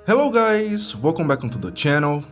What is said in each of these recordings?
Hello guys, welcome back onto the channel.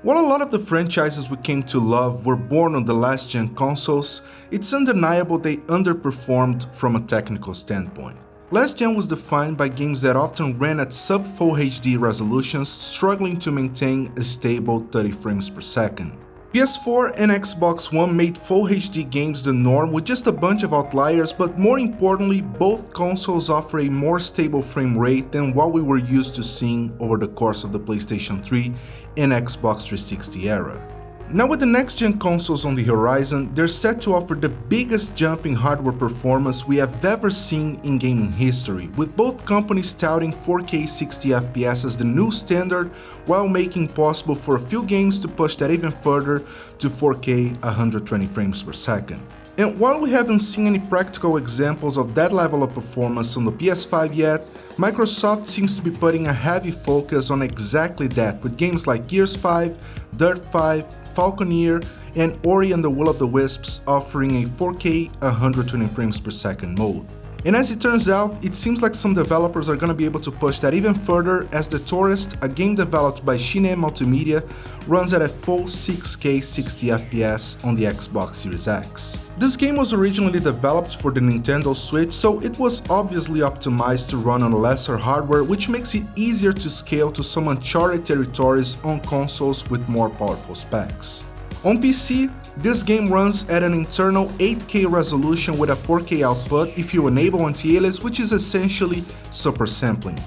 While a lot of the franchises we came to love were born on the last gen consoles, it's undeniable they underperformed from a technical standpoint. Last gen was defined by games that often ran at sub-Full HD resolutions, struggling to maintain a stable 30 frames per second. PS4 and Xbox One made Full HD games the norm with just a bunch of outliers, but more importantly, both consoles offer a more stable frame rate than what we were used to seeing over the course of the PlayStation 3 and Xbox 360 era. Now with the next-gen consoles on the horizon, they're set to offer the biggest jump in hardware performance we have ever seen in gaming history, with both companies touting 4K 60 FPS as the new standard, while making possible for a few games to push that even further to 4K 120 frames per second. And while we haven't seen any practical examples of that level of performance on the PS5 yet, Microsoft seems to be putting a heavy focus on exactly that with games like Gears 5, Dirt 5, Falconeer, and Ori and the Will of the Wisps offering a 4K 120 frames per second mode. And as it turns out, it seems like some developers are going to be able to push that even further as the Touryst, a game developed by Shine Multimedia, runs at a full 6K 60 FPS on the Xbox Series X. This game was originally developed for the Nintendo Switch, so it was obviously optimized to run on lesser hardware, which makes it easier to scale to some uncharted territories on consoles with more powerful specs. On PC, this game runs at an internal 8K resolution with a 4K output if you enable anti-alias, which is essentially super sampling.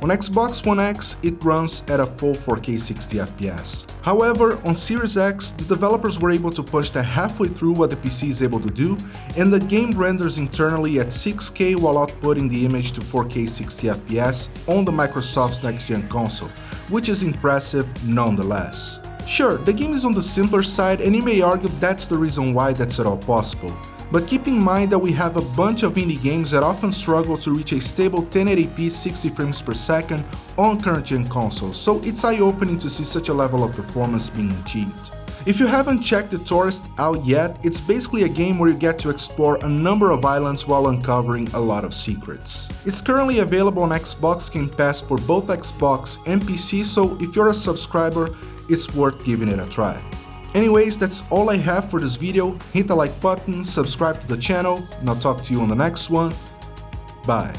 On Xbox One X, it runs at a full 4K 60 FPS. However, on Series X, the developers were able to push that halfway through what the PC is able to do, and the game renders internally at 6K while outputting the image to 4K 60 FPS on the Microsoft's next-gen console, which is impressive nonetheless. Sure, the game is on the simpler side, and you may argue that's the reason why that's at all possible. But keep in mind that we have a bunch of indie games that often struggle to reach a stable 1080p 60 frames per second on current-gen consoles, so it's eye-opening to see such a level of performance being achieved. If you haven't checked the Touryst out yet, it's basically a game where you get to explore a number of islands while uncovering a lot of secrets. It's currently available on Xbox Game Pass for both Xbox and PC, so if you're a subscriber, it's worth giving it a try. Anyways, that's all I have for this video. Hit the like button, subscribe to the channel, and I'll talk to you on the next one. Bye.